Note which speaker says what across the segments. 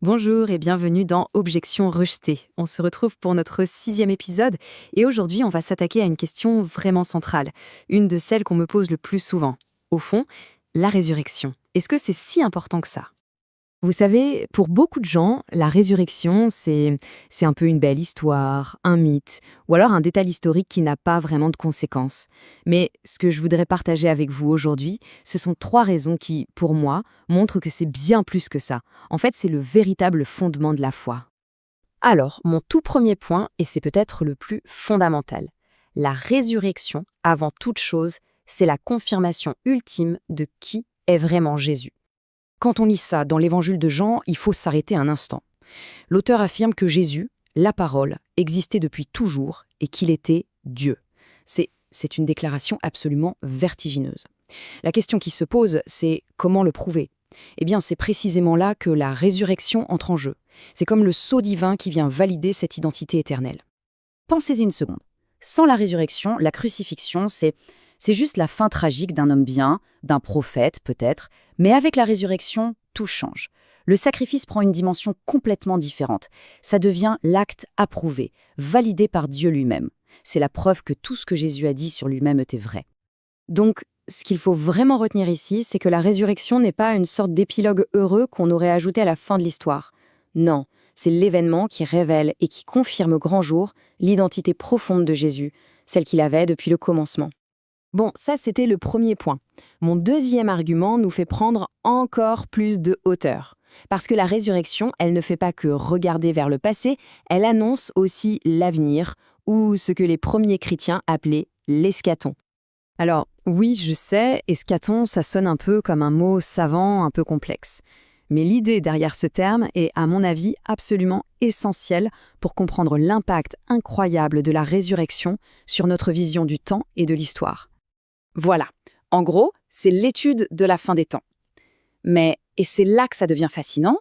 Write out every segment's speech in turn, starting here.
Speaker 1: Bonjour et bienvenue dans Objection rejetée. On se retrouve pour notre 6e épisode et aujourd'hui on va s'attaquer à une question vraiment centrale, une de celles qu'on me pose le plus souvent. Au fond, la résurrection. Est-ce que c'est si important que ça?
Speaker 2: Vous savez, pour beaucoup de gens, la résurrection, c'est un peu une belle histoire, un mythe, ou alors un détail historique qui n'a pas vraiment de conséquences. Mais ce que je voudrais partager avec vous aujourd'hui, ce sont 3 raisons qui, pour moi, montrent que c'est bien plus que ça. En fait, c'est le véritable fondement de la foi.
Speaker 1: Alors, mon tout premier point, et c'est peut-être le plus fondamental, la résurrection, avant toute chose, c'est la confirmation ultime de qui est vraiment Jésus. Quand on lit ça dans l'évangile de Jean, il faut s'arrêter un instant. L'auteur affirme que Jésus, la parole, existait depuis toujours et qu'il était Dieu. C'est une déclaration absolument vertigineuse. La question qui se pose, c'est comment le prouver? Eh bien, c'est précisément là que la résurrection entre en jeu. C'est comme le sceau divin qui vient valider cette identité éternelle. Pensez-y une seconde. Sans la résurrection, la crucifixion, c'est juste la fin tragique d'un homme bien, d'un prophète peut-être, mais avec la résurrection, tout change. Le sacrifice prend une dimension complètement différente. Ça devient l'acte approuvé, validé par Dieu lui-même. C'est la preuve que tout ce que Jésus a dit sur lui-même était vrai. Donc, ce qu'il faut vraiment retenir ici, c'est que la résurrection n'est pas une sorte d'épilogue heureux qu'on aurait ajouté à la fin de l'histoire. Non, c'est l'événement qui révèle et qui confirme au grand jour l'identité profonde de Jésus, celle qu'il avait depuis le commencement. Bon, ça c'était le premier point. Mon deuxième argument nous fait prendre encore plus de hauteur. Parce que la résurrection, elle ne fait pas que regarder vers le passé, elle annonce aussi l'avenir, ou ce que les premiers chrétiens appelaient l'eschaton. Alors, oui, je sais, eschaton, ça sonne un peu comme un mot savant, un peu complexe. Mais l'idée derrière ce terme est, à mon avis, absolument essentielle pour comprendre l'impact incroyable de la résurrection sur notre vision du temps et de l'histoire. Voilà, en gros, c'est l'étude de la fin des temps. Mais, et c'est là que ça devient fascinant,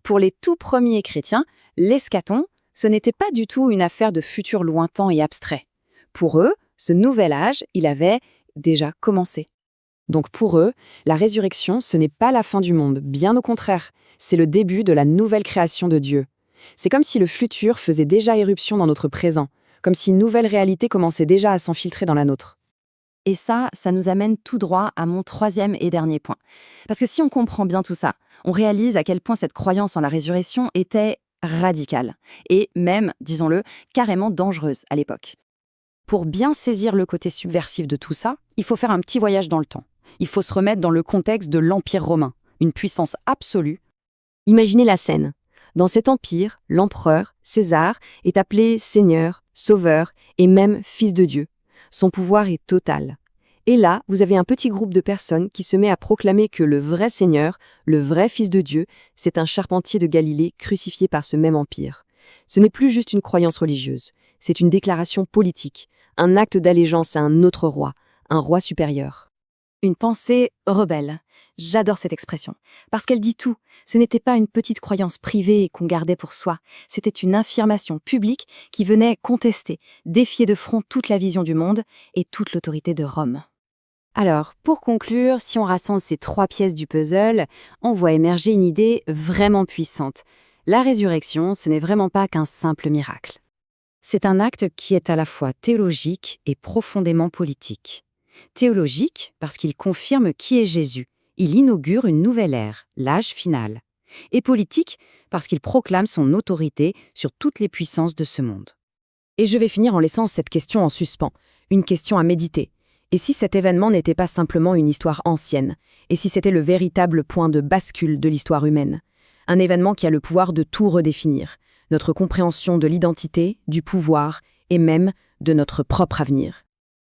Speaker 1: pour les tout premiers chrétiens, l'eschaton, ce n'était pas du tout une affaire de futur lointain et abstrait. Pour eux, ce nouvel âge, il avait déjà commencé. Donc pour eux, la résurrection, ce n'est pas la fin du monde, bien au contraire, c'est le début de la nouvelle création de Dieu. C'est comme si le futur faisait déjà éruption dans notre présent, comme si une nouvelle réalité commençait déjà à s'infiltrer dans la nôtre. Et ça nous amène tout droit à mon troisième et dernier point. Parce que si on comprend bien tout ça, on réalise à quel point cette croyance en la résurrection était radicale, et même, disons-le, carrément dangereuse à l'époque. Pour bien saisir le côté subversif de tout ça, il faut faire un petit voyage dans le temps. Il faut se remettre dans le contexte de l'Empire romain, une puissance absolue.
Speaker 2: Imaginez la scène. Dans cet empire, l'empereur, César, est appelé Seigneur, Sauveur et même Fils de Dieu. Son pouvoir est total. Et là, vous avez un petit groupe de personnes qui se met à proclamer que le vrai Seigneur, le vrai Fils de Dieu, c'est un charpentier de Galilée crucifié par ce même empire. Ce n'est plus juste une croyance religieuse, c'est une déclaration politique, un acte d'allégeance à un autre roi, un roi supérieur.
Speaker 1: Une pensée rebelle. J'adore cette expression, parce qu'elle dit tout. Ce n'était pas une petite croyance privée qu'on gardait pour soi, c'était une affirmation publique qui venait contester, défier de front toute la vision du monde et toute l'autorité de Rome.
Speaker 2: Alors, pour conclure, si on rassemble ces 3 pièces du puzzle, on voit émerger une idée vraiment puissante. La résurrection, ce n'est vraiment pas qu'un simple miracle. C'est un acte qui est à la fois théologique et profondément politique. Théologique parce qu'il confirme qui est Jésus. Il inaugure une nouvelle ère, l'âge final. Et politique parce qu'il proclame son autorité sur toutes les puissances de ce monde. Et je vais finir en laissant cette question en suspens, une question à méditer. Et si cet événement n'était pas simplement une histoire ancienne? Et si c'était le véritable point de bascule de l'histoire humaine? Un événement qui a le pouvoir de tout redéfinir, notre compréhension de l'identité, du pouvoir et même de notre propre avenir.